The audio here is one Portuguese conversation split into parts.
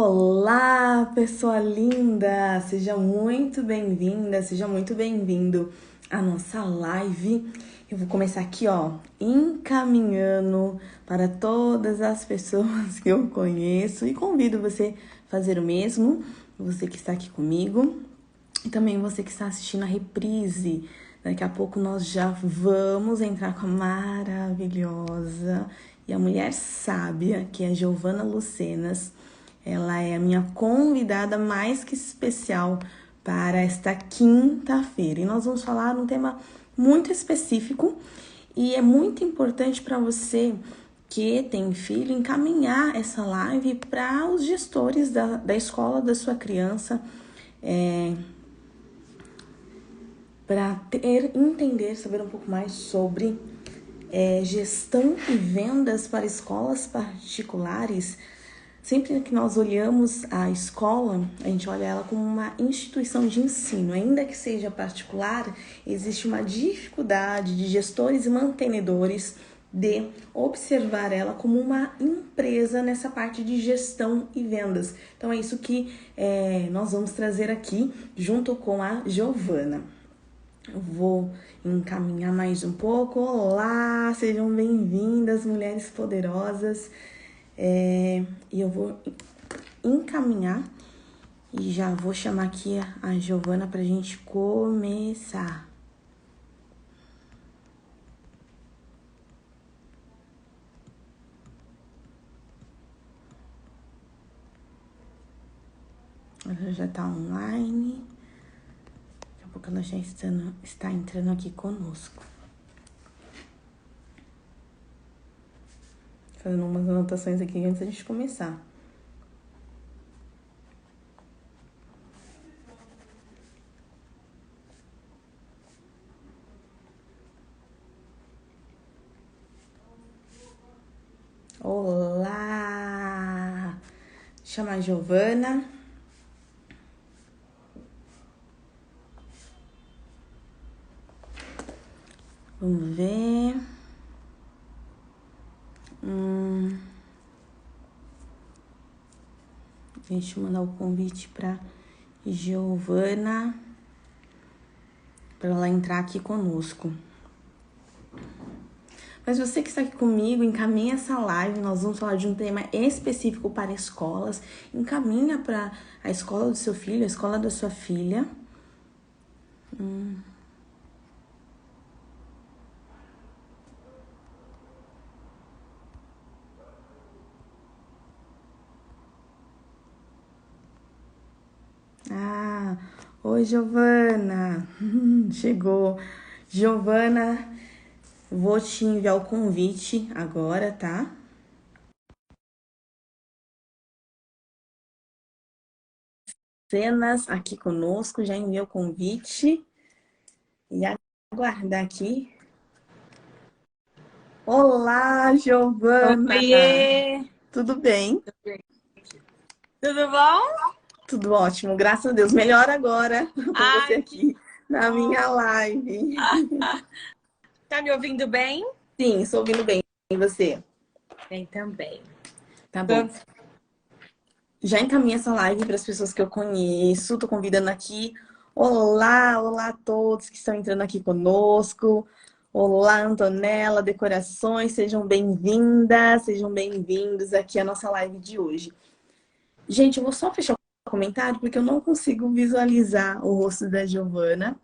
Olá, pessoa linda! Seja muito bem-vinda, seja muito bem-vindo à nossa live. Eu vou começar aqui, encaminhando para todas as pessoas que eu conheço e convido você a fazer o mesmo, você que está aqui comigo e também você que está assistindo a reprise. Daqui a pouco nós já vamos entrar com a maravilhosa e a mulher sábia, que é a Giovana Lucenas. Ela é a minha convidada mais que especial para esta quinta-feira. E nós vamos falar um tema muito específico e é muito importante para você que tem filho encaminhar essa live para os gestores da escola da sua criança, para entender, saber um pouco mais sobre gestão e vendas para escolas particulares. Sempre que nós olhamos a escola, a gente olha ela como uma instituição de ensino. Ainda que seja particular, existe uma dificuldade de gestores e mantenedores de observar ela como uma empresa nessa parte de gestão e vendas. Então é isso que nós vamos trazer aqui junto com a Giovana. Eu vou encaminhar mais um pouco. Olá, sejam bem-vindas, mulheres poderosas. E eu vou encaminhar e já vou chamar aqui a Giovana para a gente começar. Ela já está online. Daqui a pouco ela já está entrando aqui conosco. Fazendo umas anotações aqui antes da gente começar. Olá! Chama a Giovana. Vamos ver. Deixa eu mandar o convite para Giovana para ela entrar aqui conosco. Mas você que está aqui comigo, encaminha essa live. Nós vamos falar de um tema específico para escolas. Encaminha para a escola do seu filho, a escola da sua filha. Oi, Giovana. Chegou. Giovana, vou te enviar o convite agora, tá? Cenas aqui conosco, já enviei o convite. E aguardar aqui. Olá, Giovana! Oiê! Tudo bem? Tudo bom? Tudo ótimo, graças a Deus. Melhor agora com você Ai, que aqui na minha bom! live. Tá me ouvindo bem? Sim, estou ouvindo bem. E você? Bem também. Tá bom. Já encaminhei essa live para as pessoas que eu conheço. Tô convidando aqui. Olá, olá a todos que estão entrando aqui conosco. Olá, Antonella, Decorações. Sejam bem-vindas, sejam bem-vindos aqui à nossa live de hoje. Gente, eu vou só fechar o comentário porque eu não consigo visualizar o rosto da Giovana.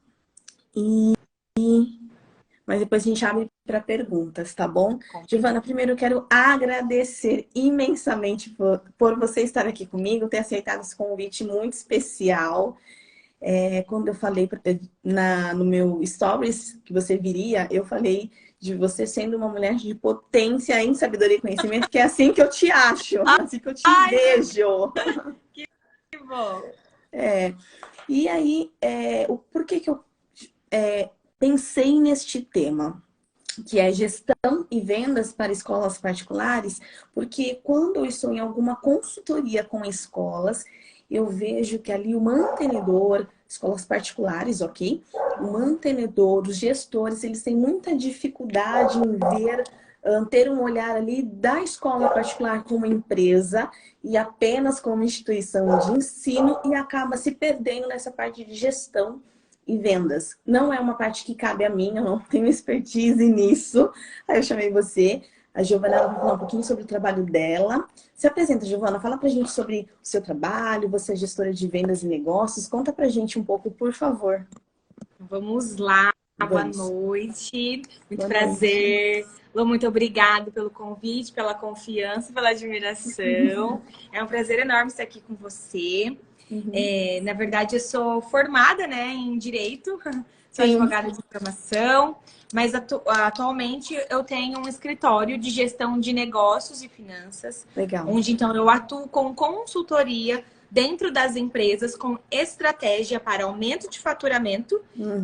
Mas depois a gente abre para perguntas, tá bom? Giovana, primeiro eu quero agradecer imensamente por você estar aqui comigo, ter aceitado esse convite muito especial. Quando eu falei no meu stories que você viria, eu falei de você sendo uma mulher de potência em sabedoria e conhecimento, que é assim que eu te acho, assim que eu te vejo. Que bom! E aí, por que eu pensei neste tema? Que é gestão e vendas para escolas particulares, porque quando eu estou em alguma consultoria com escolas, eu vejo que ali o mantenedor, escolas particulares, ok? O mantenedor, os gestores, eles têm muita dificuldade em ver ter um olhar ali da escola particular como empresa e apenas como instituição de ensino e acaba se perdendo nessa parte de gestão e vendas. Não é uma parte que cabe a mim, eu não tenho expertise nisso. Aí eu chamei você. A Giovana ela vai falar um pouquinho sobre o trabalho dela. Se apresenta, Giovana, fala pra gente sobre o seu trabalho, você é gestora de vendas e negócios. Conta pra gente um pouco, por favor. Vamos lá, boa Vamos. noite. Muito Boa noite. prazer. Lu, muito obrigada pelo convite, pela confiança, pela admiração. É um prazer enorme estar aqui com você. Na verdade, eu sou formada, né, em Direito, sou Sim. advogada de formação, mas atualmente eu tenho um escritório de gestão de negócios e finanças, Legal. onde então eu atuo com consultoria dentro das empresas com estratégia para aumento de faturamento,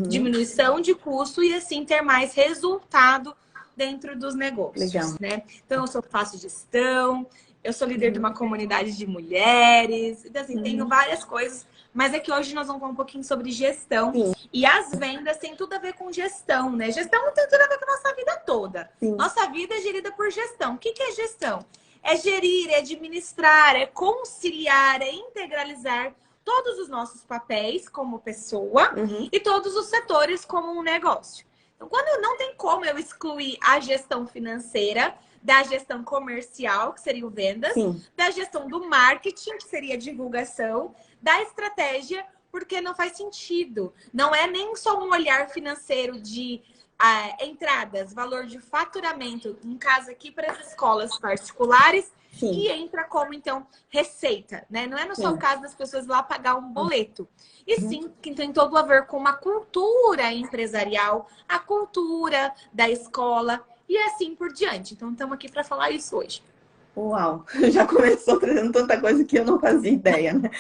diminuição de custo e assim ter mais resultado dentro dos negócios, Legal. né? Então eu faço gestão, eu sou líder de uma comunidade de mulheres, então assim, tenho várias coisas, mas é que hoje nós vamos falar um pouquinho sobre gestão. Sim. E as vendas têm tudo a ver com gestão, né? Gestão tem tudo a ver com a nossa vida toda. Sim. Nossa vida é gerida por gestão. O que é gestão? É gerir, é administrar, é conciliar, é integralizar todos os nossos papéis como pessoa e todos os setores como um negócio. Então, quando não tem como eu excluir a gestão financeira da gestão comercial, que seria o vendas, Sim. da gestão do marketing, que seria a divulgação, da estratégia, porque não faz sentido. Não é nem só um olhar financeiro de entradas, valor de faturamento, no caso aqui para as escolas particulares, Sim. que entra como, então, receita, né? Não é só o caso das pessoas lá pagar um boleto. E sim, que tem todo a ver com uma cultura empresarial, a cultura da escola e assim por diante. Então, estamos aqui para falar isso hoje. Uau! Já começou trazendo tanta coisa que eu não fazia ideia, né?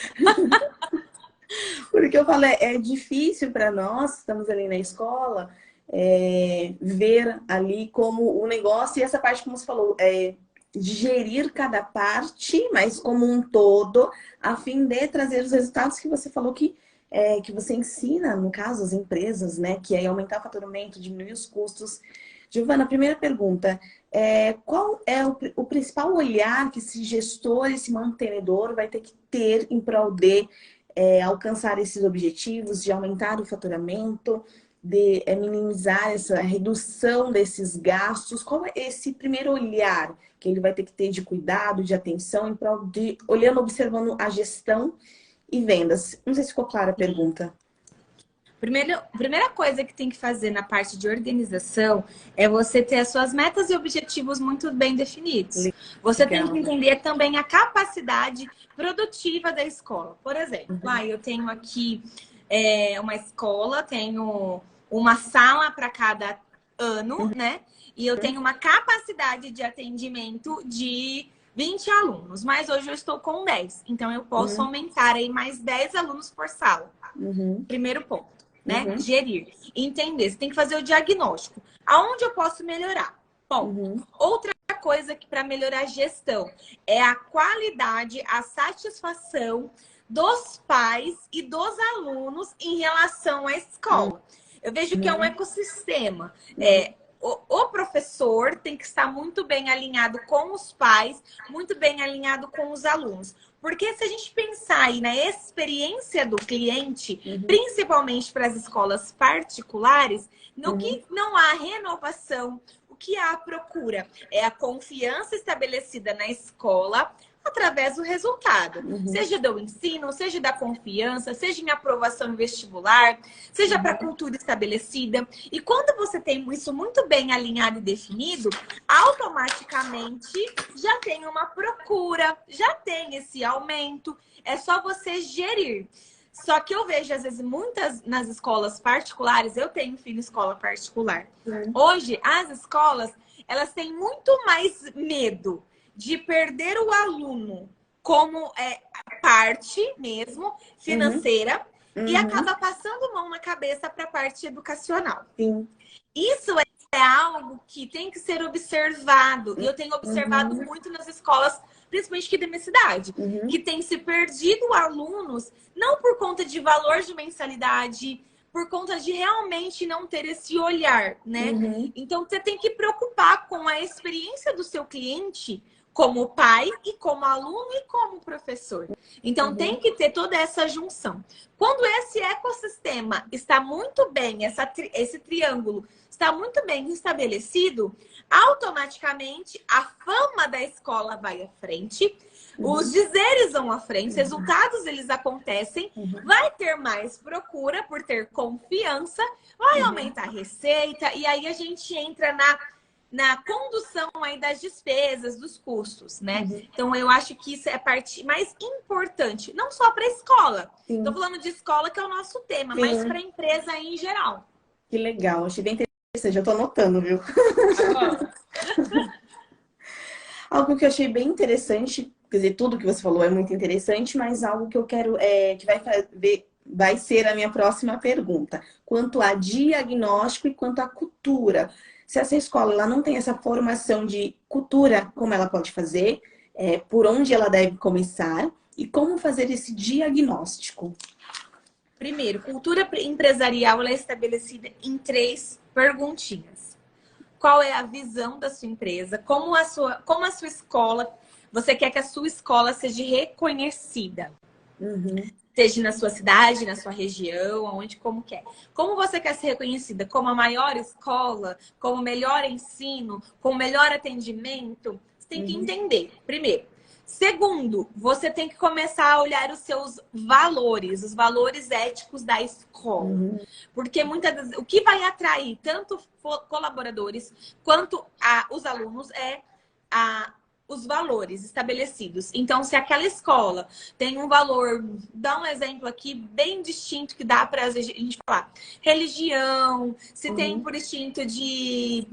Porque eu falo, é difícil para nós, estamos ali na escola, ver ali como o negócio e essa parte, como você falou, de gerir cada parte, mas como um todo, a fim de trazer os resultados que você falou que você ensina, no caso, as empresas, né? Que é aumentar o faturamento, diminuir os custos. Giovana, primeira pergunta. Qual é o principal olhar que esse gestor, esse mantenedor vai ter que ter em prol de alcançar esses objetivos, de aumentar o faturamento, de minimizar essa redução desses gastos? Qual é esse primeiro olhar que ele vai ter que ter de cuidado, de atenção, em prol de, olhando, observando a gestão e vendas? Não sei se ficou clara a pergunta. Primeira coisa que tem que fazer na parte de organização é você ter as suas metas e objetivos muito bem definidos. Você tem que entender também a capacidade produtiva da escola. Por exemplo, eu tenho aqui uma escola, tenho uma sala para cada ano, né? E eu tenho uma capacidade de atendimento de 20 alunos, mas hoje eu estou com 10. Então, eu posso aumentar aí mais 10 alunos por sala. Primeiro ponto. Né? Gerir, entender. Você tem que fazer o diagnóstico. Aonde eu posso melhorar? Bom, outra coisa que para melhorar a gestão é a qualidade, a satisfação dos pais e dos alunos em relação à escola. Eu vejo que é um ecossistema. O professor tem que estar muito bem alinhado com os pais, muito bem alinhado com os alunos. Porque se a gente pensar aí na experiência do cliente, principalmente para as escolas particulares, no que não há renovação, o que há procura é a confiança estabelecida na escola através do resultado. Seja do ensino, seja da confiança, seja em aprovação em vestibular, seja para a cultura estabelecida. E quando você tem isso muito bem alinhado e definido, automaticamente já tem uma procura, já tem esse aumento. É só você gerir. Só que eu vejo, às vezes, muitas nas escolas particulares, eu tenho filho em escola particular. Hoje, as escolas, elas têm muito mais medo de perder o aluno como parte mesmo financeira e acaba passando mão na cabeça para a parte educacional. Isso é algo que tem que ser observado. E eu tenho observado muito nas escolas, principalmente aqui da minha cidade, que tem se perdido alunos, não por conta de valor de mensalidade, por conta de realmente não ter esse olhar, né? Uhum. Então, você tem que preocupar com a experiência do seu cliente como pai e como aluno e como professor. Então, tem que ter toda essa junção. Quando esse ecossistema está muito bem, esse triângulo está muito bem estabelecido, automaticamente a fama da escola vai à frente, os dizeres vão à frente, os resultados eles acontecem, vai ter mais procura por ter confiança, vai aumentar a receita e aí a gente entra na condução aí das despesas, dos custos, né? Então, eu acho que isso é a parte mais importante, não só para a escola. Estou falando de escola, que é o nosso tema, mas para a empresa em geral. Que legal, achei bem interessante, já tô anotando, viu? Algo que eu achei bem interessante, quer dizer, tudo que você falou é muito interessante, mas algo que eu quero, que vai ser a minha próxima pergunta. Quanto a diagnóstico e quanto à cultura. Se essa escola ela não tem essa formação de cultura, como ela pode fazer, por onde ela deve começar e como fazer esse diagnóstico? Primeiro, cultura empresarial ela é estabelecida em 3 perguntinhas. Qual é a visão da sua empresa? Como a sua escola, você quer que a sua escola seja reconhecida? Seja na sua cidade, na sua região, aonde, como quer. Como você quer ser reconhecida? Como a maior escola? Como o melhor ensino? Com o melhor atendimento? Você tem que entender, primeiro. Segundo, você tem que começar a olhar os seus valores, os valores éticos da escola. Porque muitas vezes o que vai atrair tanto colaboradores quanto os alunos os valores estabelecidos. Então, se aquela escola tem um valor, dá um exemplo aqui bem distinto que dá para a gente falar, religião, se tem por instinto de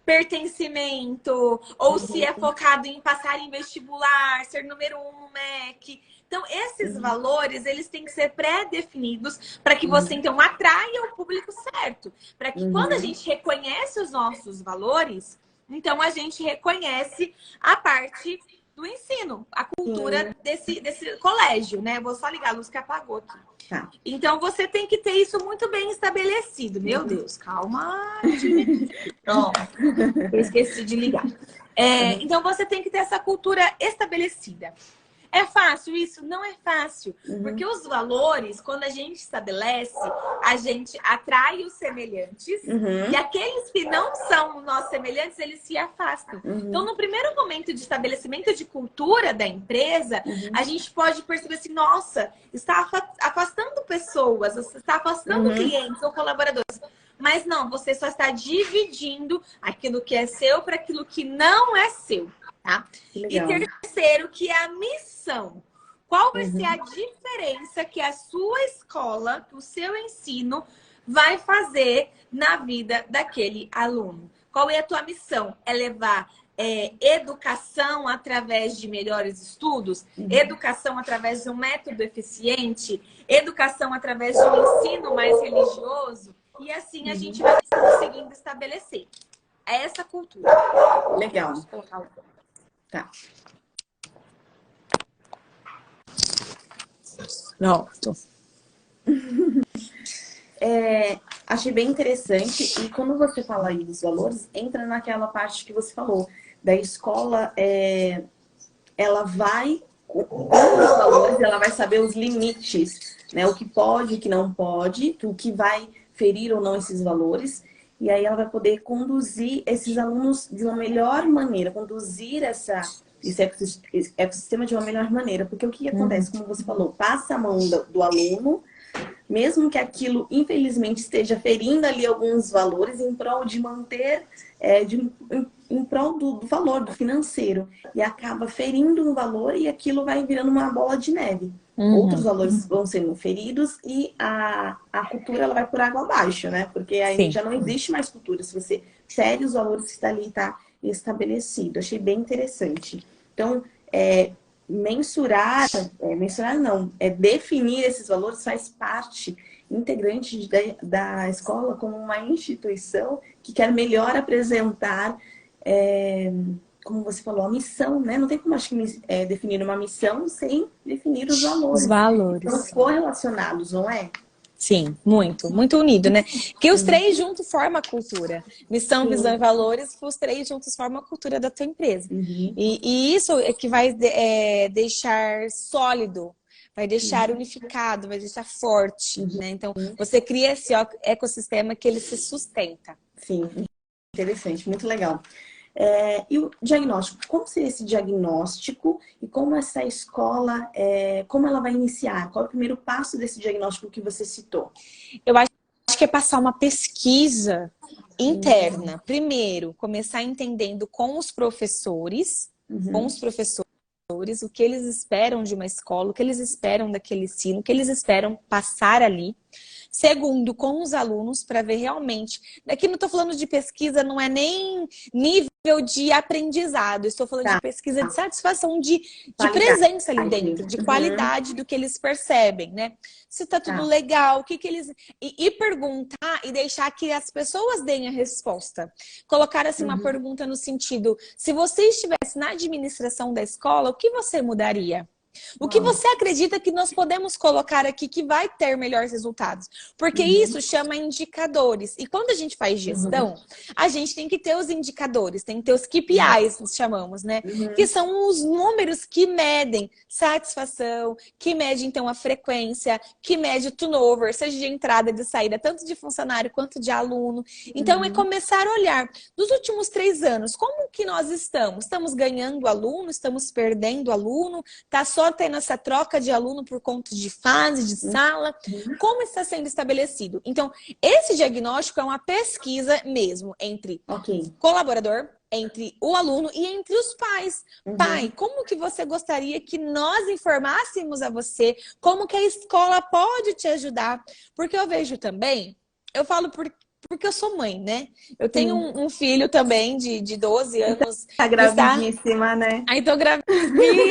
pertencimento, ou se é focado em passar em vestibular, ser número 1 no MEC. Então, esses valores, eles têm que ser pré-definidos para que você, então, atraia o público certo. Para que quando a gente reconhece os nossos valores, então a gente reconhece a parte do ensino, a cultura desse colégio, né? Vou só ligar a luz que apagou aqui. Tá. Então, você tem que ter isso muito bem estabelecido. Meu Deus, calma. Pronto, eu esqueci de ligar. Então, você tem que ter essa cultura estabelecida. É fácil isso? Não é fácil. Porque os valores, quando a gente estabelece, a gente atrai os semelhantes e aqueles que não são nossos semelhantes, eles se afastam. Então, no primeiro momento de estabelecimento de cultura da empresa, a gente pode perceber assim, nossa, está afastando pessoas, está afastando clientes ou colaboradores. Mas não, você só está dividindo aquilo que é seu para aquilo que não é seu. Tá? E terceiro, que é a missão. Qual vai ser a diferença que a sua escola, que o seu ensino vai fazer na vida daquele aluno? Qual é a tua missão? É levar educação através de melhores estudos? Educação através de um método eficiente? Educação através de um ensino mais religioso? E assim a gente vai conseguindo estabelecer essa cultura. Legal. Tá. Pronto. Achei bem interessante. E quando você fala aí dos valores, entra naquela parte que você falou. Da escola, ela vai, com os valores, ela vai saber os limites, né? O que pode, o que não pode, o que vai ferir ou não esses valores. E aí ela vai poder conduzir esses alunos de uma melhor maneira, conduzir esse ecossistema de uma melhor maneira. Porque o que acontece, como você falou, passa a mão do aluno, mesmo que aquilo, infelizmente, esteja ferindo ali alguns valores em prol de manter, em prol do valor, do financeiro. E acaba ferindo um valor e aquilo vai virando uma bola de neve. Outros valores vão sendo feridos e a cultura ela vai por água abaixo, né? Porque aí já não existe mais cultura. Se você fere os valores que está ali, está estabelecido. Achei bem interessante. Então, mensurar não, definir esses valores faz parte integrante da escola como uma instituição que quer melhor apresentar, como você falou, a missão, né? Não tem como, acho que, definir uma missão sem definir os valores. Os valores. Estão correlacionados, não é? Sim, muito, muito unido, né? Porque os três juntos formam a cultura. Missão, visão e valores, os três juntos formam a cultura da tua empresa. E isso é que vai deixar sólido, vai deixar unificado, vai deixar forte, né? Então, você cria esse ecossistema que ele se sustenta. Sim, interessante, muito legal. E o diagnóstico, como seria esse diagnóstico e como essa escola, como ela vai iniciar? Qual é o primeiro passo desse diagnóstico que você citou? Eu acho que é passar uma pesquisa interna. Primeiro, começar entendendo com os professores, o que eles esperam de uma escola, o que eles esperam daquele ensino, o que eles esperam passar ali. Segundo, com os alunos, para ver realmente. Aqui não estou falando de pesquisa, não é nem nível de aprendizado. Estou falando de pesquisa de satisfação, de presença ali dentro, de qualidade do que eles percebem, né? Se tá tudo legal, o que eles... E perguntar e deixar que as pessoas deem a resposta. Colocar assim uma pergunta no sentido, se você estivesse na administração da escola, o que você mudaria? O que você acredita que nós podemos colocar aqui que vai ter melhores resultados? Porque isso chama indicadores. E quando a gente faz gestão, a gente tem que ter os indicadores, tem que ter os KPIs, que chamamos, né? Que são os números que medem satisfação, que medem, então, a frequência, que mede o turnover, seja de entrada e de saída, tanto de funcionário quanto de aluno. Então, é começar a olhar, dos últimos 3 anos, como que nós estamos? Estamos ganhando aluno? Estamos perdendo aluno? Tá só tendo essa troca de aluno por conta de fase, de sala, como está sendo estabelecido. Então, esse diagnóstico é uma pesquisa mesmo entre colaborador, entre o aluno e entre os pais. Pai, como que você gostaria que nós informássemos a você? Como que a escola pode te ajudar? Porque eu vejo também, eu falo porque eu sou mãe, né? Eu tenho um filho também de 12 anos. Tá gravidíssima, né? Aí tô gravidinha! Meu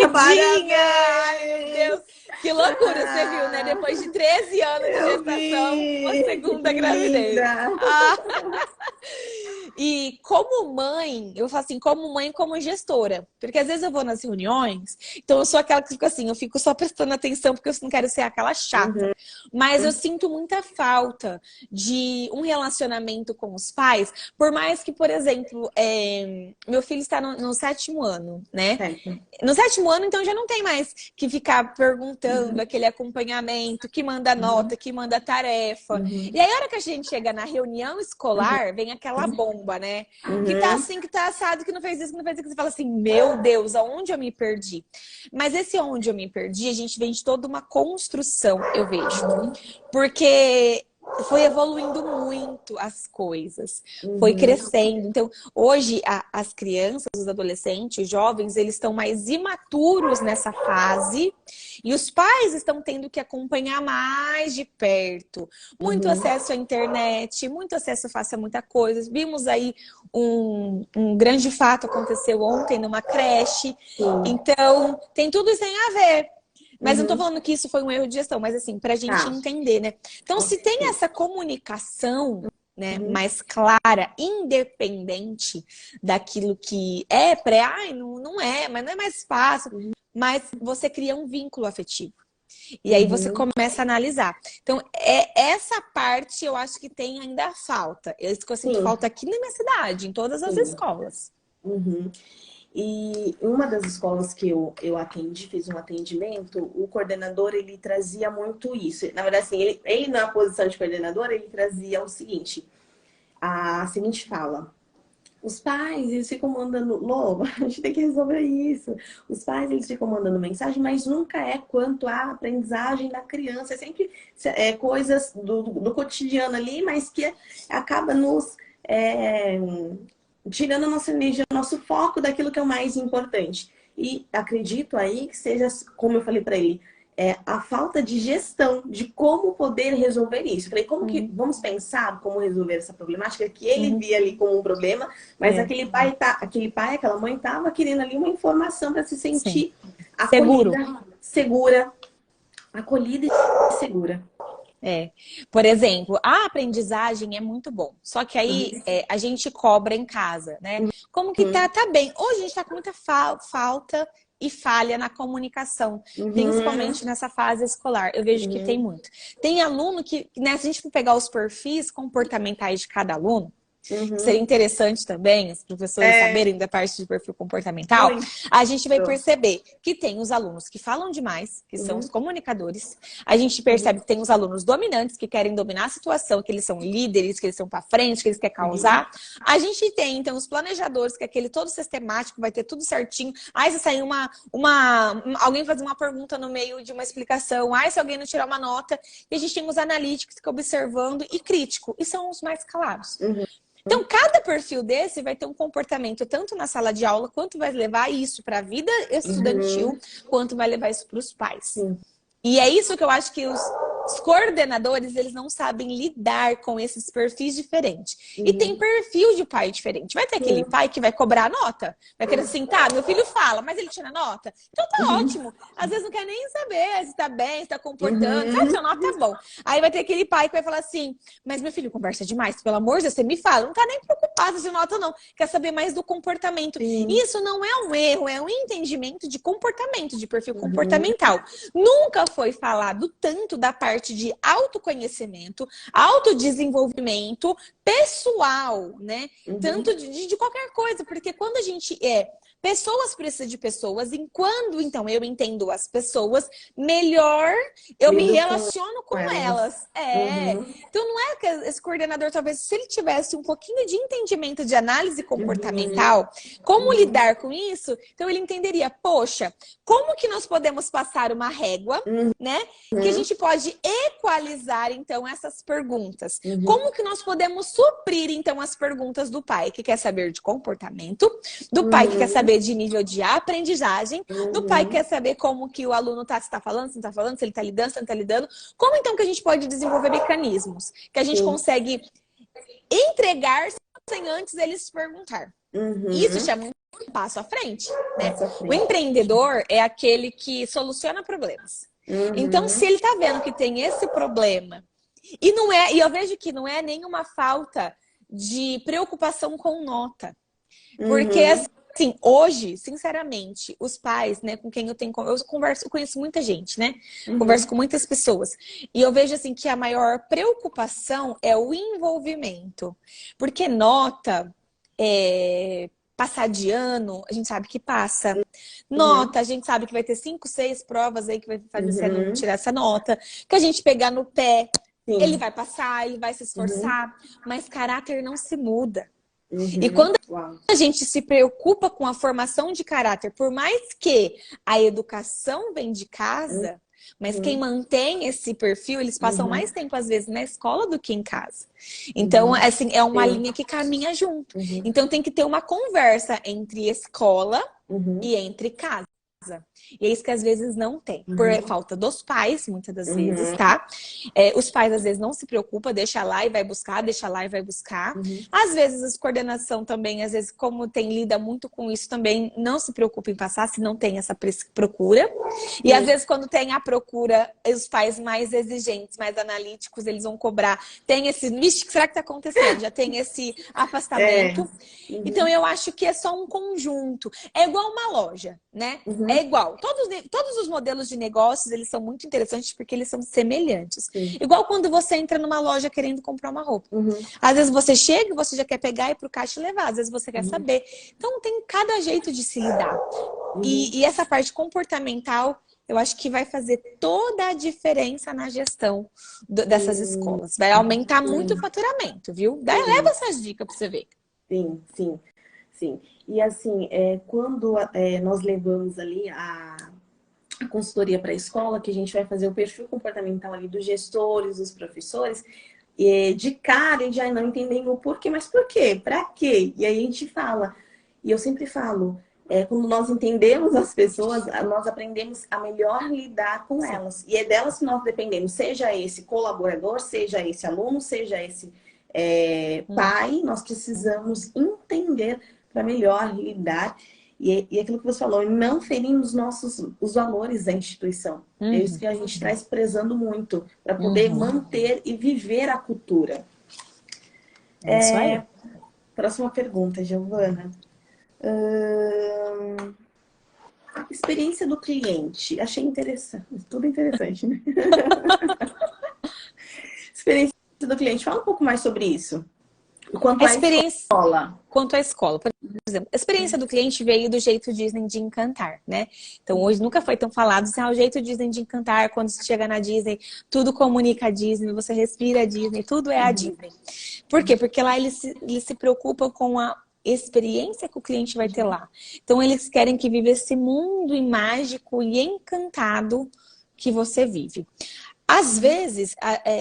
Deus! Que loucura, você viu, né? Depois de 13 anos de gestação, uma segunda gravidez. E como mãe, eu falo assim, como mãe, como gestora. Porque às vezes eu vou nas reuniões, então eu sou aquela que fica assim, eu fico só prestando atenção porque eu não quero ser aquela chata. Mas eu sinto muita falta de um relacionamento com os pais, por mais que, por exemplo, meu filho está no 7º ano, né? No 7º ano, então já não tem mais que ficar perguntando aquele acompanhamento, que manda nota, que manda tarefa. E aí, a hora que a gente chega na reunião escolar, vem aquela bomba, né? Que tá assim, que tá assado, que não fez isso, que não fez isso. Você fala assim, meu Deus, aonde eu me perdi? Mas esse onde eu me perdi, a gente vem de toda uma construção, eu vejo. Porque foi evoluindo muito as coisas, foi crescendo. Então, hoje, as crianças, os adolescentes, os jovens, eles estão mais imaturos nessa fase e os pais estão tendo que acompanhar mais de perto. Muito acesso à internet, muito acesso fácil a muita coisa. Vimos aí um grande fato aconteceu ontem numa creche. Então, tem tudo isso tem a ver. Mas não tô falando que isso foi um erro de gestão, mas assim, pra gente entender, né? Então, se tem essa comunicação, né, mais clara, independente daquilo que é não é, mas não é mais fácil. Mas você cria um vínculo afetivo. E aí você começa a analisar. Então, essa parte eu acho que tem ainda falta. Isso que eu sinto falta aqui na minha cidade, em todas as escolas. E uma das escolas que eu atendi, fiz um atendimento, o coordenador, ele trazia muito isso. Na verdade, assim, ele na posição de coordenador, ele trazia o seguinte, a seguinte fala. Os pais, eles ficam mandando, Lô, a gente tem que resolver isso. Os pais, eles ficam mandando mensagem, mas nunca é quanto à aprendizagem da criança. É sempre coisas do cotidiano ali, mas que acaba nos... tirando a nossa energia, o nosso foco daquilo que é o mais importante. E acredito aí que seja, como eu falei para ele, a falta de gestão, de como poder resolver isso. Eu falei, como que vamos pensar como resolver essa problemática que ele via ali como um problema, mas aquele pai, aquela mãe estava querendo ali uma informação para se sentir acolhida, segura, acolhida e segura. Por exemplo, a aprendizagem é muito bom. Só que aí a gente cobra em casa, né? Como que tá? Tá bem. Hoje a gente tá com muita falta e falha na comunicação, principalmente nessa fase escolar. Eu vejo que tem muito. Tem aluno que, né, se a gente for pegar os perfis comportamentais de cada aluno, seria interessante também os professores saberem da parte de perfil comportamental. A gente vai perceber que tem os alunos que falam demais, que são os comunicadores. A gente percebe que tem os alunos dominantes, que querem dominar a situação, que eles são líderes, que eles são para frente, que eles querem causar. A gente tem, então, os planejadores, que é aquele todo sistemático, vai ter tudo certinho. Aí se sair alguém fazer uma pergunta no meio de uma explicação, aí se alguém não tirar uma nota. E a gente tem os analíticos que ficam observando e crítico, e são os mais calados. Então, cada perfil desse vai ter um comportamento tanto na sala de aula, quanto vai levar isso para a vida estudantil, quanto vai levar isso para os pais. E é isso que eu acho que os coordenadores, eles não sabem lidar com esses perfis diferentes. E tem perfil de pai diferente. Vai ter aquele pai que vai cobrar a nota. Vai querer assim, tá, meu filho fala, mas ele tira nota. Então tá ótimo. Às vezes não quer nem saber se tá bem, se tá comportando. Sabe, sua nota tá bom. Aí vai ter aquele pai que vai falar assim, mas meu filho conversa demais, pelo amor de Deus, você me fala. Não tá nem preocupado se nota não. Quer saber mais do comportamento. Isso não é um erro, é um entendimento de comportamento, de perfil comportamental. Nunca foi falado tanto da parte de autoconhecimento, autodesenvolvimento pessoal, né? Tanto de qualquer coisa, porque quando a gente pessoas precisam de pessoas, e quando, então, eu entendo as pessoas, melhor eu me relaciono com elas. Então, não é que esse coordenador, talvez, se ele tivesse um pouquinho de entendimento de análise comportamental, como lidar com isso, então ele entenderia, poxa, como que nós podemos passar uma régua, né? Que a gente pode equalizar, então, essas perguntas. Como que nós podemos suprir, então, as perguntas do pai que quer saber de comportamento, do pai que quer saber de nível de aprendizagem, do pai que quer saber como que o aluno tá, se tá falando, se não tá falando, se ele tá lidando, se não tá lidando. Como, então, que a gente pode desenvolver mecanismos que a gente consegue entregar sem antes eles perguntar. Isso chama um passo à frente, né? O empreendedor é aquele que soluciona problemas. Então, se ele tá vendo que tem esse problema, e eu vejo que não é nenhuma falta de preocupação com nota. Porque, assim, hoje, sinceramente, os pais, né, com quem eu conheço muita gente, né? Converso com muitas pessoas. E eu vejo, assim, que a maior preocupação é o envolvimento. Porque nota, passar de ano, a gente sabe que passa. Nota, a gente sabe que vai ter 5, 6 provas aí que vai fazer se não tirar essa nota. Que a gente pegar no pé, ele vai passar, ele vai se esforçar. Mas caráter não se muda. E quando a gente se preocupa com a formação de caráter, por mais que a educação vem de casa, mas quem mantém esse perfil, eles passam mais tempo, às vezes, na escola do que em casa. Então, assim, é uma linha que caminha junto. Então, tem que ter uma conversa entre escola e entre casa. E é isso que às vezes não tem, por falta dos pais, muitas das vezes, tá? Os pais às vezes não se preocupam, deixa lá e vai buscar, deixa lá e vai buscar. Às vezes a coordenação também, às vezes como lida muito com isso também, não se preocupa em passar se não tem essa procura. E às vezes quando tem a procura, os pais mais exigentes, mais analíticos, eles vão cobrar. Tem esse, vixe, será que tá acontecendo? Já tem esse afastamento. Então eu acho que é só um conjunto. É igual uma loja, né? É igual. Todos os modelos de negócios, eles são muito interessantes porque eles são semelhantes. Igual quando você entra numa loja querendo comprar uma roupa. Às vezes você chega e você já quer pegar e ir pro caixa e levar. Às vezes você quer saber. Então tem cada jeito de se lidar. E essa parte comportamental, eu acho que vai fazer toda a diferença na gestão dessas escolas. Vai aumentar muito o faturamento, viu? Leva essas dicas pra você ver. Sim. E assim, quando nós levamos ali a consultoria para a escola, que a gente vai fazer o perfil comportamental ali dos gestores, dos professores, de cara eles já não entendem o porquê, mas por quê? Para quê? E aí a gente fala, e eu sempre falo, quando nós entendemos as pessoas, nós aprendemos a melhor lidar com elas. E é delas que nós dependemos, seja esse colaborador, seja esse aluno, seja esse pai, nós precisamos entender para melhor lidar. E aquilo que você falou, não ferimos os valores da instituição. É isso que a gente traz prezando muito, para poder manter e viver a cultura. É isso aí. Próxima pergunta, Giovana. Experiência do cliente. Achei interessante. Tudo interessante, né? Experiência do cliente. Fala um pouco mais sobre isso. Quanto A à experiência, escola. quanto à escola, por exemplo, a experiência do cliente veio do jeito Disney de encantar, né? Então, hoje nunca foi tão falado assim, o jeito Disney de encantar, quando você chega na Disney, tudo comunica a Disney, você respira a Disney, tudo é a Disney. Por quê? Porque lá eles se preocupam com a experiência que o cliente vai ter lá. Então, eles querem que viva esse mundo mágico e encantado que você vive. Às vezes,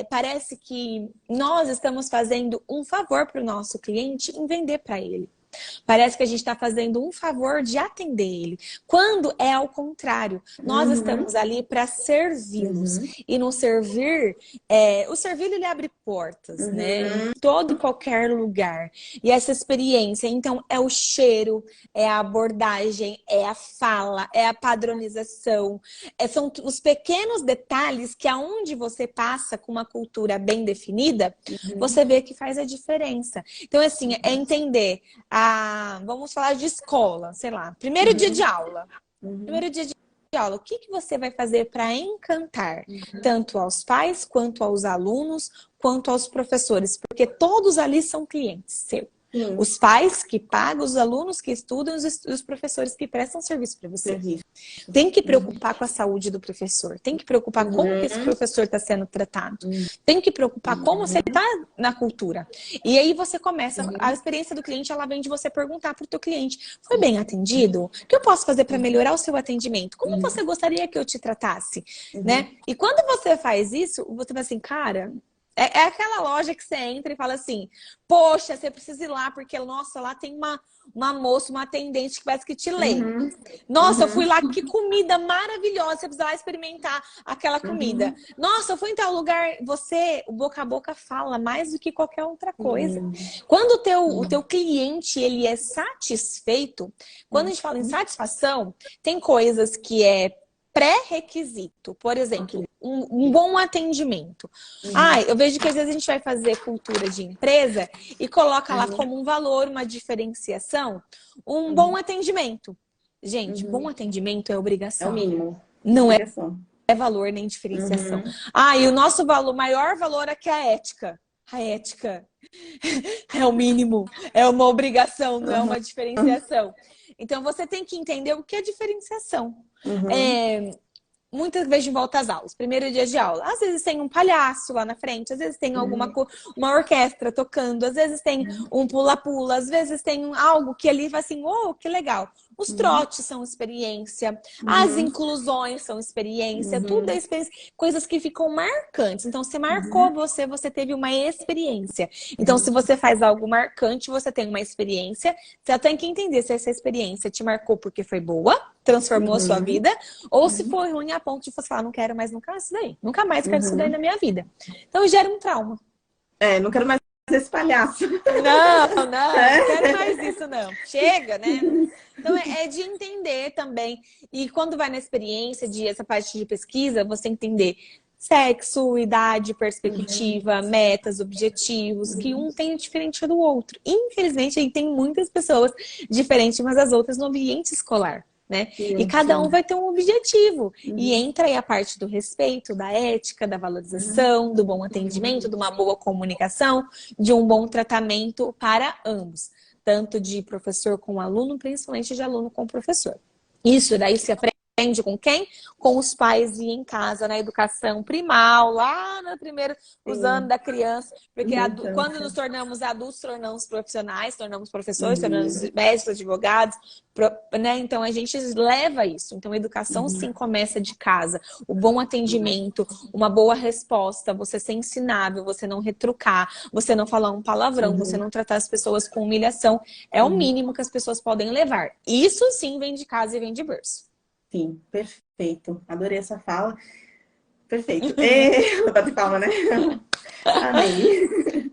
parece que nós estamos fazendo um favor para o nosso cliente em vender para ele. Parece que a gente está fazendo um favor de atender ele. Quando é ao contrário, nós estamos ali para servi-los. E no servir, o servir ele abre portas, né? Em todo e qualquer lugar. E essa experiência, então, é o cheiro, é a abordagem, é a fala, é a padronização. São os pequenos detalhes que aonde você passa com uma cultura bem definida, você vê que faz a diferença. Então, assim, é entender vamos falar de escola, sei lá, primeiro dia de aula. Primeiro dia de aula, o que você vai fazer para encantar tanto aos pais, quanto aos alunos, quanto aos professores? Porque todos ali são clientes seus. Os pais que pagam, os alunos que estudam, os professores que prestam serviço para você. Tem que preocupar com a saúde do professor. Tem que preocupar como que esse professor está sendo tratado. Tem que preocupar como você está na cultura. E aí você começa, a experiência do cliente, ela vem de você perguntar para o teu cliente, foi bem atendido? O que eu posso fazer para melhorar o seu atendimento? Como você gostaria que eu te tratasse? Né? E quando você faz isso, você vai assim, cara... É aquela loja que você entra e fala assim, poxa, você precisa ir lá, porque, nossa, lá tem uma moça, uma atendente que parece que te lê. Nossa, eu fui lá, que comida maravilhosa, você precisa lá experimentar aquela comida. Nossa, eu fui em tal lugar, o boca a boca fala mais do que qualquer outra coisa. Quando o teu cliente, ele é satisfeito, quando a gente fala em satisfação, tem coisas que é pré-requisito. Por exemplo, um bom atendimento. Eu vejo que às vezes a gente vai fazer cultura de empresa e coloca lá como um valor, uma diferenciação, um bom atendimento. Gente, bom atendimento é obrigação. É o mínimo. Não é valor nem diferenciação. E o nosso maior valor aqui é a ética. A ética é o mínimo, é uma obrigação, não é uma diferenciação. Então, você tem que entender o que é diferenciação. Muitas vezes de volta às aulas, primeiro dia de aula. Às vezes tem um palhaço lá na frente, às vezes tem uma orquestra tocando, às vezes tem um pula-pula, às vezes tem algo que ali vai assim, que legal. Os trotes são experiência, as inclusões são experiência, tudo é experiência, coisas que ficam marcantes. Então, você marcou você teve uma experiência. Então, se você faz algo marcante, você tem uma experiência, você tem que entender se essa experiência te marcou porque foi boa, transformou a sua vida, ou se foi ruim a ponto de você falar, não quero mais nunca isso daí. Nunca mais quero isso daí na minha vida. Então, gera um trauma. Não quero mais esse palhaço. Não quero mais isso, não. Chega, né? Então, é de entender também. E quando vai na experiência, essa parte de pesquisa, você entender sexo, idade, perspectiva, metas, objetivos, que um tem diferente do outro. Infelizmente, aí tem muitas pessoas diferentes umas das outras no ambiente escolar. Né? E cada um vai ter um objetivo. E entra aí a parte do respeito, da ética, da valorização, do bom atendimento, de uma boa comunicação, de um bom tratamento para ambos. Tanto de professor com aluno, principalmente de aluno com professor. Isso daí se aprende com quem? Com os pais e em casa, na educação primal, lá no primeiro, os anos da criança. Porque quando nos tornamos adultos, tornamos profissionais, tornamos professores, tornamos médicos, advogados, né? Então, a gente leva isso. Então, a educação, sim, começa de casa. O bom atendimento, uma boa resposta, você ser ensinável, você não retrucar, você não falar um palavrão, você não tratar as pessoas com humilhação, é o mínimo que as pessoas podem levar. Isso, sim, vem de casa e vem de berço. Sim, perfeito. Adorei essa fala. Perfeito. Vou bater palma, né? Amei.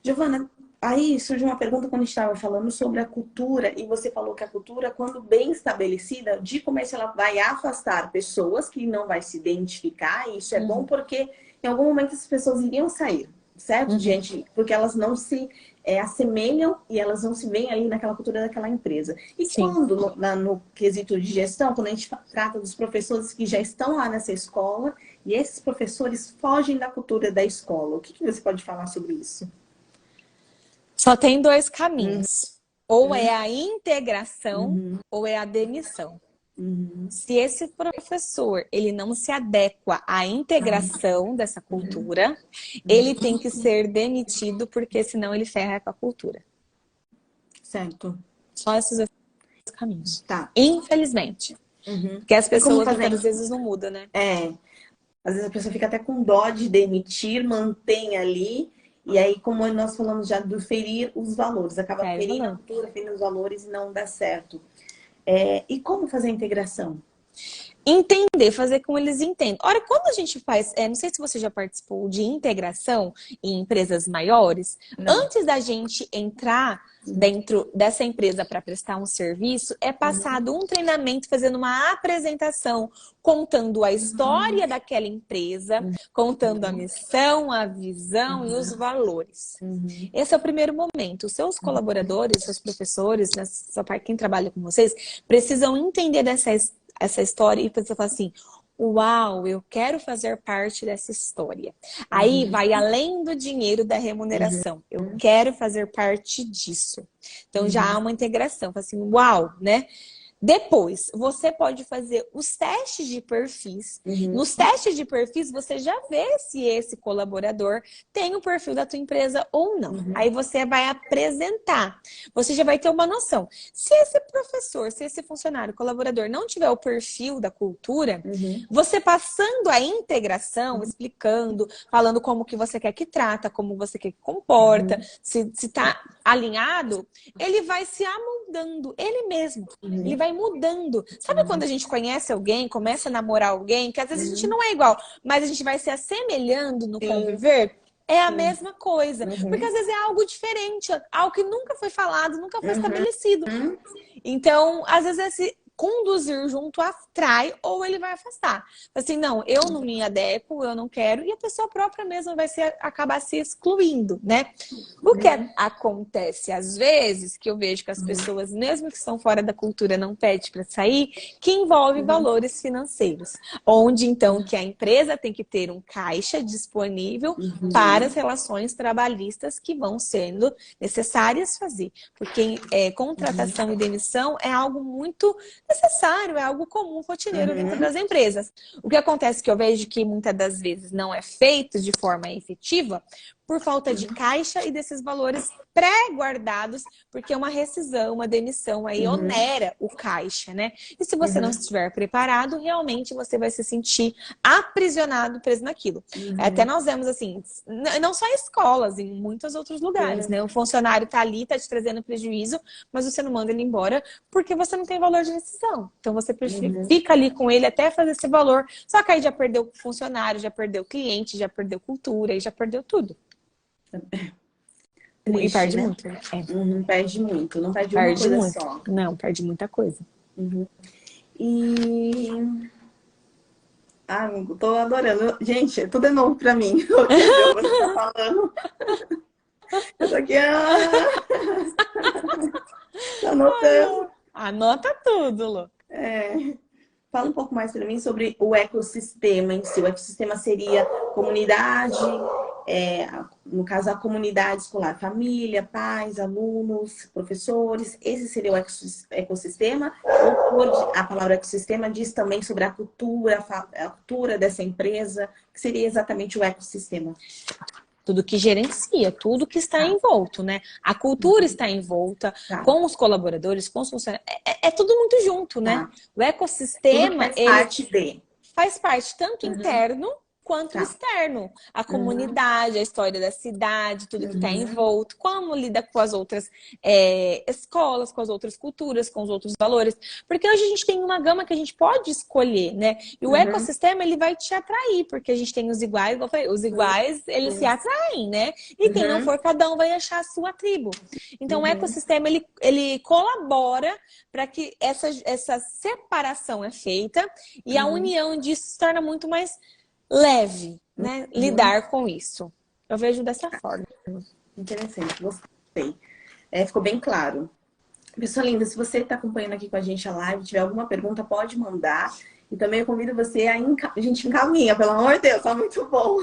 Giovana, aí surgiu uma pergunta quando a gente estava falando sobre a cultura, e você falou que a cultura, quando bem estabelecida, de começo ela vai afastar pessoas que não vai se identificar, e isso é bom porque em algum momento as pessoas iriam sair, certo? Porque elas não se assemelham e elas não se veem ali naquela cultura daquela empresa. E Sim. quando, no quesito de gestão, quando a gente trata dos professores que já estão lá nessa escola e esses professores fogem da cultura da escola, o que você pode falar sobre isso? Só tem dois caminhos. Ou é a integração ou é a demissão. Se esse professor ele não se adequa à integração dessa cultura, ele tem que ser demitido, porque senão ele ferra com a cultura. Certo. Só esses dois caminhos. Tá. Infelizmente. Porque as pessoas muitas vezes não mudam, né? Às vezes a pessoa fica até com dó de demitir, mantém ali. E aí, como nós falamos já do ferir os valores, acaba ferindo a cultura, ferindo os valores e não dá certo. E como fazer a integração? Entender, fazer com eles entendam. Ora, quando a gente faz, não sei se você já participou de integração em empresas maiores, antes da gente entrar dentro dessa empresa para prestar um serviço, é passado um treinamento fazendo uma apresentação, contando a história daquela empresa, contando a missão, a visão e os valores. Esse é o primeiro momento. Os seus colaboradores, seus professores, nessa parte, quem trabalha com vocês, precisam entender essa história e você fala assim, uau, eu quero fazer parte dessa história. Aí vai além do dinheiro da remuneração. Eu quero fazer parte disso. Então já há uma integração. Fala assim, uau, né? Depois, você pode fazer os testes de perfis. Nos testes de perfis, você já vê se esse colaborador tem o perfil da tua empresa ou não. Aí você vai apresentar. Você já vai ter uma noção. Se esse professor, se esse funcionário, colaborador não tiver o perfil da cultura, você passando a integração, explicando, falando como que você quer que trata, como você quer que comporta, se tá alinhado, ele vai se amoldando, ele mesmo. Ele vai mudando. Sabe quando a gente conhece alguém, começa a namorar alguém, que às vezes a gente não é igual, mas a gente vai se assemelhando no conviver? É a mesma coisa. Porque às vezes é algo diferente, algo que nunca foi falado, nunca foi estabelecido. Então, às vezes esse conduzir junto atrai ou ele vai afastar. Assim, não, eu não me adequo, eu não quero, e a pessoa própria mesma vai acabar se excluindo, né? O que acontece às vezes, que eu vejo que as pessoas, mesmo que estão fora da cultura, não pedem para sair, que envolve valores financeiros. Onde, então, que a empresa tem que ter um caixa disponível para as relações trabalhistas que vão sendo necessárias fazer. Porque contratação e demissão é algo muito necessário, é algo comum, rotineiro dentro das empresas. O que acontece que eu vejo que muitas das vezes não é feito de forma efetiva por falta de caixa e desses valores pré-guardados, porque uma rescisão, uma demissão aí onera o caixa, né? E se você não estiver preparado, realmente você vai se sentir aprisionado, preso naquilo. Até nós vemos assim, não só em escolas, em muitos outros lugares, né? O funcionário tá ali, tá te trazendo prejuízo, mas você não manda ele embora porque você não tem valor de rescisão. Então você fica ali com ele até fazer esse valor. Só que aí já perdeu o funcionário, já perdeu o cliente, já perdeu cultura e já perdeu tudo. Triste, e perde né? muito. Perde muito, não perde uma Perde coisa muito. só. Não, perde muita coisa. E... amigo, tô adorando. Gente, tudo é novo pra mim. O que a Giovana tá falando. Eu tô aqui... tô anotando. Anota tudo, Lu. Fala um pouco mais para mim sobre o ecossistema em si. O ecossistema seria comunidade, no caso a comunidade escolar, família, pais, alunos, professores. Esse seria o ecossistema? Ou a palavra ecossistema diz também sobre a cultura dessa empresa, que seria exatamente o ecossistema? Tudo que gerencia, tudo que está envolto, né? A cultura está envolta com os colaboradores, com os funcionários. É tudo muito junto, né? O ecossistema, tudo faz parte faz parte tanto interno quanto externo. A comunidade, a história da cidade, tudo que está envolto, como lida com as outras escolas, com as outras culturas, com os outros valores. Porque hoje a gente tem uma gama que a gente pode escolher, né? E o ecossistema, ele vai te atrair, porque a gente tem os iguais, como eu falei, os iguais, eles se atraem, né? E quem não for, cada um vai achar a sua tribo. Então, o ecossistema, ele colabora para que essa separação é feita e a união disso se torna muito mais leve, né? Lidar com isso. Eu vejo dessa forma. Interessante. Ficou bem claro. Pessoal linda, se você está acompanhando aqui com a gente a live, tiver alguma pergunta, pode mandar. E também eu convido você a gente encaminha, pelo amor de Deus, tá muito bom.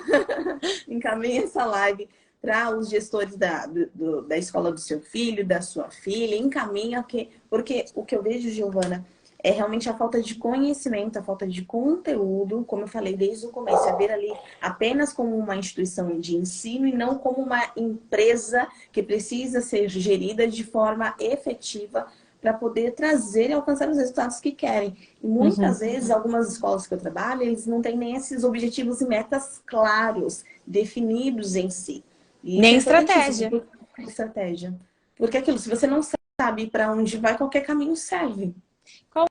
Encaminha essa live para os gestores da escola do seu filho, da sua filha. Encaminha, porque o que eu vejo, Giovana, é realmente a falta de conhecimento, a falta de conteúdo, como eu falei desde o começo, é ver ali apenas como uma instituição de ensino e não como uma empresa que precisa ser gerida de forma efetiva para poder trazer e alcançar os resultados que querem. E muitas vezes, algumas escolas que eu trabalho, eles não têm nem esses objetivos e metas claros, definidos em si. E nem estratégia. Estratégia. Porque aquilo, se você não sabe para onde vai, qualquer caminho serve. Qual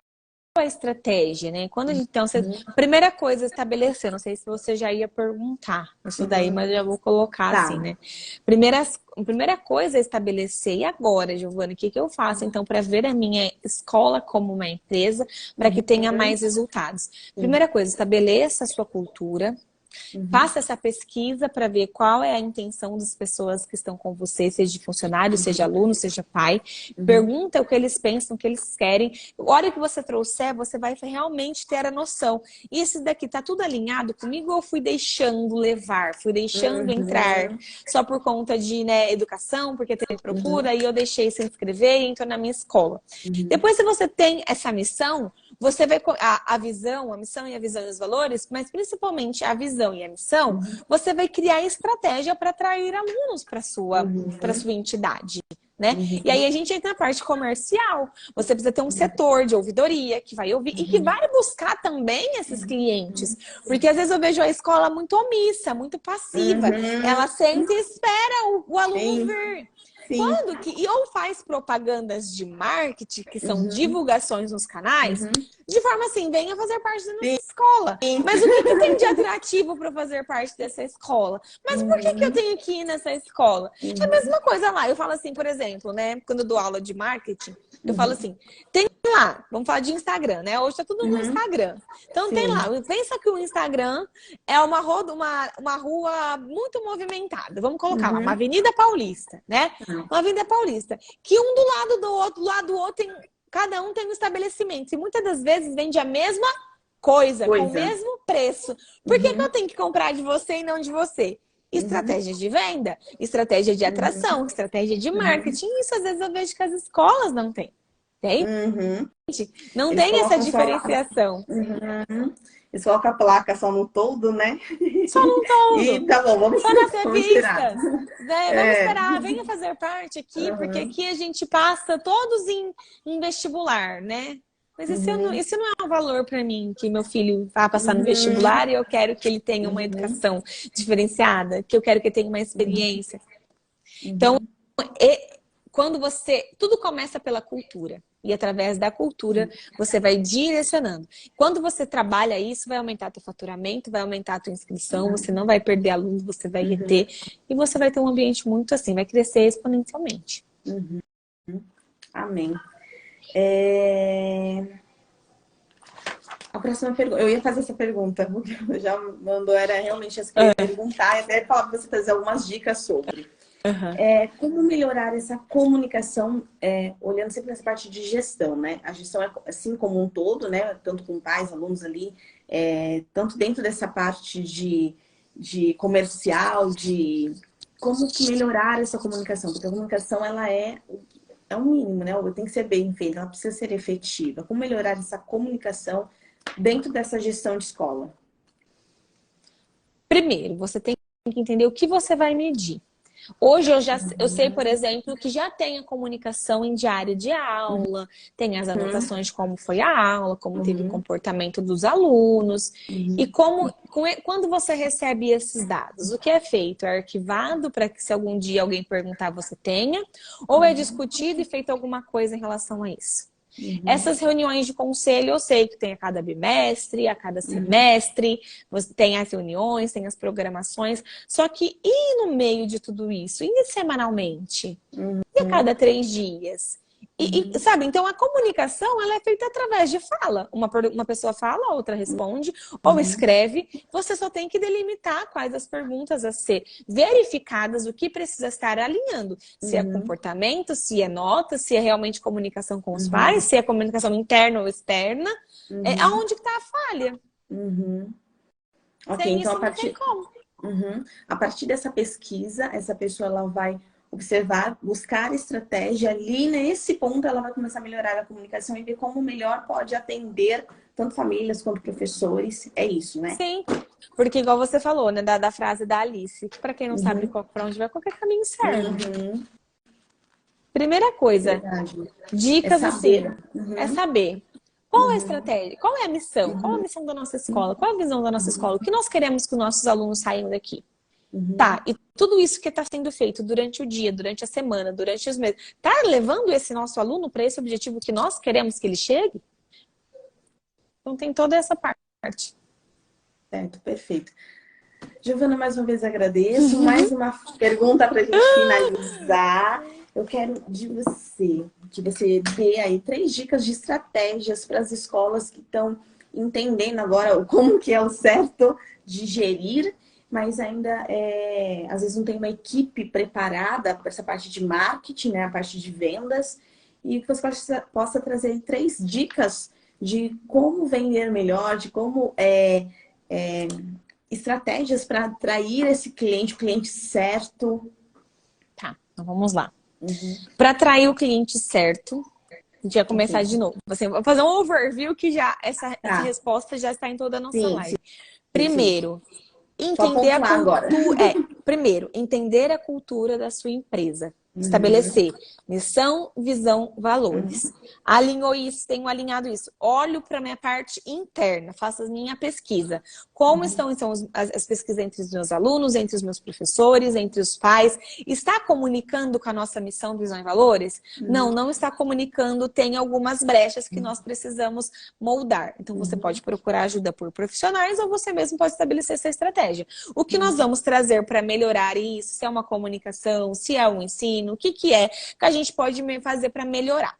a estratégia, né? Quando a gente, então, primeira coisa, estabelecer, não sei se você já ia perguntar isso daí, mas já vou colocar assim, né? Primeira coisa é estabelecer, e agora, Giovana, o que eu faço então para ver a minha escola como uma empresa para que tenha mais resultados? Primeira coisa, estabeleça a sua cultura. Faça essa pesquisa para ver qual é a intenção das pessoas que estão com você, seja funcionário, seja aluno, seja pai. Pergunta o que eles pensam, o que eles querem. A hora que você trouxer, você vai realmente ter a noção. E esse daqui tá tudo alinhado comigo ou eu fui deixando levar, fui deixando entrar só por conta de educação, porque tem procura, e eu deixei se inscrever e entrou na minha escola. Depois, se você tem essa missão, você vai a visão, a missão e a visão e os valores, mas principalmente a visão e a missão, você vai criar estratégia para atrair alunos para sua entidade, né? E aí a gente entra na parte comercial. Você precisa ter um setor de ouvidoria que vai ouvir e que vai buscar também esses clientes. Porque às vezes eu vejo a escola muito omissa, muito passiva. Ela senta e espera o aluno vir. Quando que ou faz propagandas de marketing, que são divulgações nos canais, de forma assim, venha fazer parte da nossa escola. Mas o que tem de atrativo para fazer parte dessa escola? Mas por que eu tenho que ir nessa escola? É a mesma coisa lá. Eu falo assim, por exemplo, né? Quando eu dou aula de marketing, eu falo assim, tem lá, vamos falar de Instagram, né? Hoje tá tudo no Instagram. Então tem lá, pensa que o Instagram é uma rua muito movimentada. Vamos colocar lá, uma Avenida Paulista, né? Uma Avenida Paulista. Que um do lado do outro, cada um tem um estabelecimento. E muitas das vezes vende a mesma coisa. Com o mesmo preço. Por que eu tenho que comprar de você e não de você? Estratégia de venda, estratégia de atração, estratégia de marketing. Isso às vezes eu vejo que as escolas não têm. Tem? Não Eles tem essa diferenciação. Eles colocam a placa só no todo, né? Só no todo. E tá bom, vamos só nas revistas. Vamos esperar, venha fazer parte aqui, porque aqui a gente passa todos em vestibular, né? Mas isso não é um valor para mim, que meu filho vá passar no vestibular e eu quero que ele tenha uma educação diferenciada, que eu quero que ele tenha uma experiência. Então, quando tudo começa pela cultura. E através da cultura, você vai direcionando. Quando você trabalha isso, vai aumentar teu faturamento, vai aumentar tua inscrição, você não vai perder alunos, você vai reter. E você vai ter um ambiente muito assim, vai crescer exponencialmente. Amém. A próxima pergunta, eu ia fazer essa pergunta, porque já mandou, era realmente essa que eu ia perguntar, e até falar para você trazer algumas dicas sobre. Como melhorar essa comunicação, olhando sempre nessa parte de gestão, né? A gestão é assim como um todo, né? Tanto com pais, alunos ali, tanto dentro dessa parte de comercial, de como que melhorar essa comunicação, porque a comunicação ela é um mínimo, né? Tem que ser bem feita, ela precisa ser efetiva. Como melhorar essa comunicação dentro dessa gestão de escola? Primeiro, você tem que entender o que você vai medir. Hoje eu sei, por exemplo, que já tem a comunicação em diário de aula, tem as anotações de como foi a aula, como teve o comportamento dos alunos. E quando você recebe esses dados, o que é feito? É arquivado para que se algum dia alguém perguntar, você tenha? Ou é discutido e feito alguma coisa em relação a isso? Essas reuniões de conselho, eu sei que tem a cada bimestre, a cada semestre, você tem as reuniões, tem as programações, só que e no meio de tudo isso? E semanalmente? E a cada 3 dias? E, sabe, então a comunicação, ela é feita através de fala. Uma pessoa fala, a outra responde, ou escreve. Você só tem que delimitar quais as perguntas a ser verificadas, o que precisa estar alinhando. Se é comportamento, se é nota, se é realmente comunicação com os pares, se é comunicação interna ou externa. Aonde que está a falha? Ok, Sem então isso não tem como. a partir dessa pesquisa, essa pessoa ela vai observar, buscar estratégia. Ali nesse ponto ela vai começar a melhorar a comunicação e ver como melhor pode atender tanto famílias quanto professores. É isso, né? Sim, porque igual você falou, né, da frase da Alice, que para quem não sabe para onde vai, qualquer caminho serve. Primeira coisa, Verdade. dicas É assim, saber. é saber qual é a estratégia, qual é a missão, qual a missão da nossa escola, qual a visão da nossa escola, o que nós queremos que os nossos alunos saiam daqui. Tá, e tudo isso que está sendo feito durante o dia, durante a semana, durante os meses, tá levando esse nosso aluno para esse objetivo que nós queremos que ele chegue? Então tem toda essa parte. Certo, perfeito. Giovana, mais uma vez agradeço. Mais uma pergunta para a gente finalizar. Eu quero de você, que você dê aí 3 dicas de estratégias para as escolas que estão entendendo agora como que é o certo de gerir, mas ainda às vezes não tem uma equipe preparada para essa parte de marketing, né, a parte de vendas, e que você possa trazer 3 dicas de como vender melhor, de como estratégias para atrair esse cliente, o cliente certo. Tá, então vamos lá. Para atrair o cliente certo, a gente vai começar de novo. Assim, vou fazer um overview que já essa resposta já está em toda a nossa live. Primeiro, entender a cultura. Primeiro, entender a cultura da sua empresa. Estabelecer missão, visão, valores. Alinhou isso, tenho alinhado isso. Olho para a minha parte interna, faço a minha pesquisa. Como estão então as pesquisas entre os meus alunos, entre os meus professores, entre os pais? Está comunicando com a nossa missão, visão e valores? Não, não está comunicando. Tem algumas brechas que nós precisamos moldar. Então você pode procurar ajuda por profissionais ou você mesmo pode estabelecer essa estratégia. O que nós vamos trazer para melhorar isso? Se é uma comunicação, se é um ensino, o que é que a gente pode fazer para melhorar?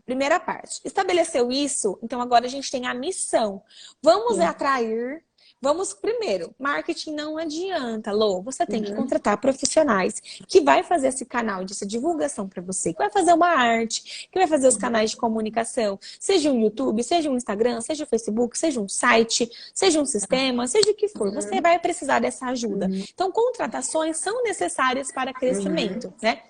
Primeira parte. Estabeleceu isso, então agora a gente tem a missão. Vamos atrair. Vamos primeiro, marketing não adianta, Lô. Você tem que contratar profissionais que vai fazer esse canal dessa divulgação para você, que vai fazer uma arte, que vai fazer os canais de comunicação, seja um YouTube, seja um Instagram, seja o Facebook, seja um site, seja um sistema, seja o que for. Você vai precisar dessa ajuda. Então, contratações são necessárias para crescimento, né?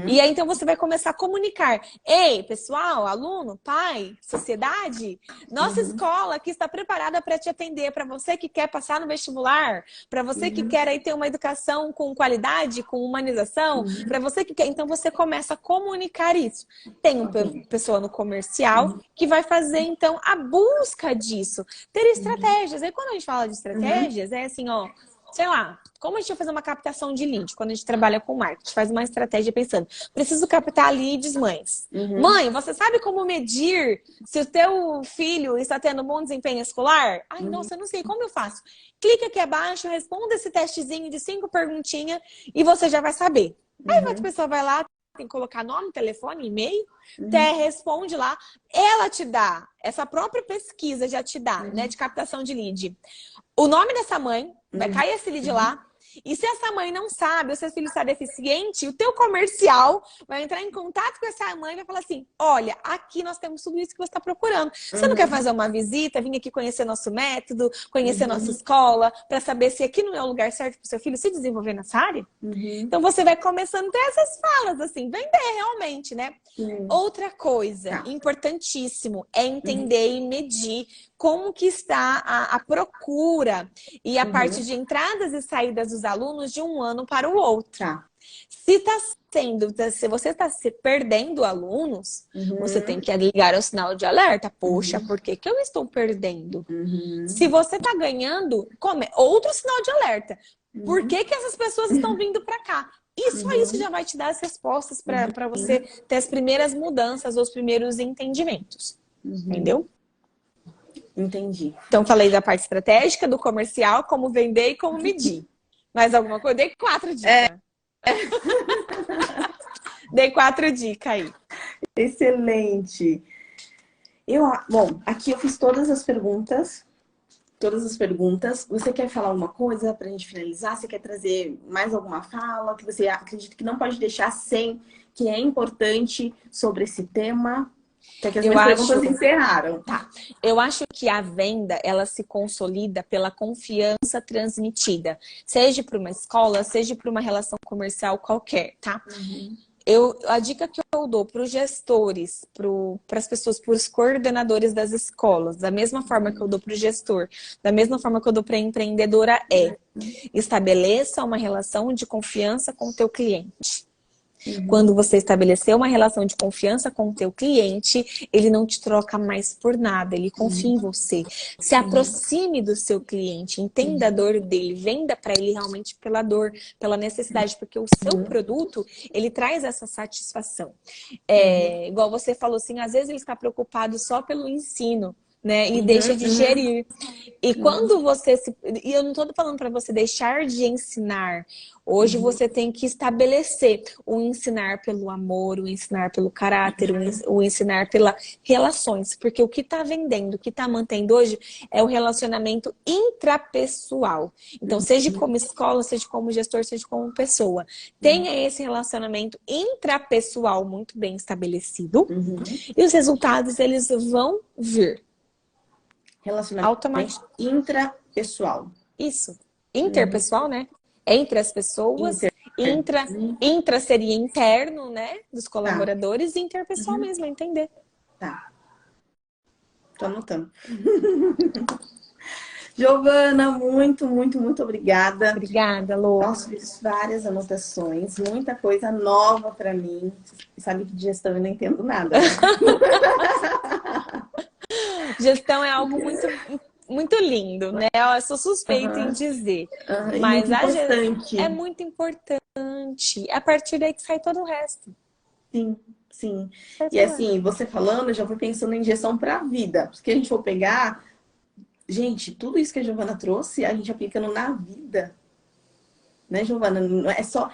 E aí, então, você vai começar a comunicar. Ei, pessoal, aluno, pai, sociedade, nossa escola aqui está preparada para te atender, para você que quer passar no vestibular, para você que quer aí ter uma educação com qualidade, com humanização, para você que quer... Então, você começa a comunicar isso. Tem uma pessoa no comercial que vai fazer, então, a busca disso. Ter estratégias. Aí, quando a gente fala de estratégias, é assim, ó... Sei lá, como a gente vai fazer uma captação de lead quando a gente trabalha com marketing? Faz uma estratégia pensando, preciso captar leads mães. Mãe, você sabe como medir se o teu filho está tendo bom desempenho escolar? Ai, nossa, eu não sei, como eu faço? Clica aqui abaixo, responda esse testezinho de 5 perguntinhas e você já vai saber. Aí a pessoa vai lá, tem que colocar nome, telefone, e-mail, responde lá. Ela te dá, essa própria pesquisa já te dá, né, de captação de lead. O nome dessa mãe, vai cair esse lead lá. E se essa mãe não sabe, ou seu filho está deficiente, o teu comercial vai entrar em contato com essa mãe e vai falar assim, olha, aqui nós temos tudo isso que você está procurando. Você não quer fazer uma visita, vir aqui conhecer nosso método, conhecer nossa escola, para saber se aqui não é o lugar certo para o seu filho se desenvolver nessa área? Então você vai começando a ter essas falas, assim, vender realmente, né? Outra coisa, importantíssimo, é entender e medir como que está a procura e a parte de entradas e saídas dos alunos de um ano para o outro. Se você está se perdendo alunos, você tem que ligar o sinal de alerta. Poxa, por que que eu estou perdendo? Se você está ganhando, outro sinal de alerta. Por que que essas pessoas estão vindo para cá? E só isso já vai te dar as respostas para você ter as primeiras mudanças, os primeiros entendimentos. Entendeu? Entendi. Então, falei da parte estratégica, do comercial, como vender e como medir. Mais alguma coisa? Dei 4 dicas. Dei 4 dicas aí. Excelente. Bom, aqui eu fiz todas as perguntas. Todas as perguntas. Você quer falar alguma coisa para a gente finalizar? Você quer trazer mais alguma fala que você acredita que não pode deixar sem, que é importante sobre esse tema? Porque as minhas perguntas encerraram. Tá. Eu acho que a venda, ela se consolida pela confiança transmitida. Seja para uma escola, seja para uma relação comercial qualquer, tá? A dica que eu dou para os gestores, para as pessoas, para os coordenadores das escolas, da mesma forma que eu dou para o gestor, da mesma forma que eu dou para a empreendedora, estabeleça uma relação de confiança com o teu cliente. Quando você estabeleceu uma relação de confiança com o teu cliente, ele não te troca mais por nada, ele confia em você. Se aproxime do seu cliente, entenda a dor dele, venda para ele realmente pela dor, pela necessidade, porque o seu produto, ele traz essa satisfação. Igual você falou assim, às vezes ele está preocupado só pelo ensino, né? E deixa de gerir. E quando você E eu não estou falando para você deixar de ensinar. Hoje você tem que estabelecer o ensinar pelo amor, o ensinar pelo caráter, o ensinar pelas relações. Porque o que está vendendo, o que está mantendo hoje é o relacionamento intrapessoal. Então, seja como escola, seja como gestor, seja como pessoa. Tenha esse relacionamento intrapessoal muito bem estabelecido. E os resultados, eles vão vir. Relacionamento intrapessoal. Isso. Interpessoal, né? Entre as pessoas. Intra seria interno, né? Dos colaboradores. E interpessoal mesmo, entender. Tá. Tô anotando. Giovana, muito obrigada. Obrigada, Lô. Nossa, fiz várias anotações. Muita coisa nova pra mim. Você sabe que de gestão eu não entendo nada. Né? Gestão é algo muito lindo, né? Eu sou suspeita em dizer. Mas a gestão é muito importante. É a partir daí que sai todo o resto. Sim. E assim, você falando, eu já fui pensando em gestão para a vida. Porque a gente for pegar... Gente, tudo isso que a Giovana trouxe, a gente aplicando na vida. Né, Giovana? Não é só...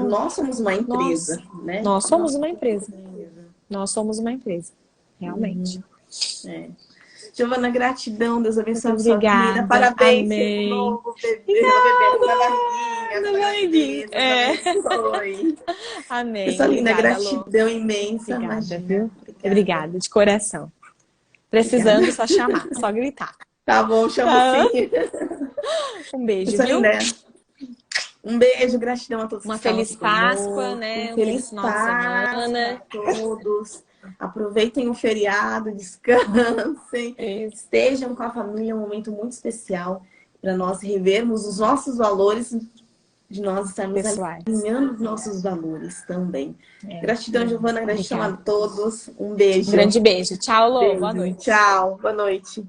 nós somos uma empresa, né? Nós somos uma empresa. Nós somos uma empresa. Realmente. Giovana, gratidão. Deus abençoe a sua vida. Parabéns. Amém. Novo bebê na barriguinha. Amém. Pessoal linda, Obrigada, gratidão imensa. Obrigada, viu? Obrigada, de coração. Precisando, só chamar, só gritar. Tá bom, chamo sim. Um beijo, Pessoal viu? linda. Um beijo, gratidão a todos. Uma feliz Páscoa, né? Um feliz Páscoa a todos. Aproveitem o feriado, descansem. Estejam com a família, é um momento muito especial para nós revermos os nossos valores, de nós estarmos alinhando os nossos valores também. Gratidão, Giovana, gratidão a todos. Um beijo. Um grande beijo. Tchau, Lô. Boa noite. Tchau, boa noite.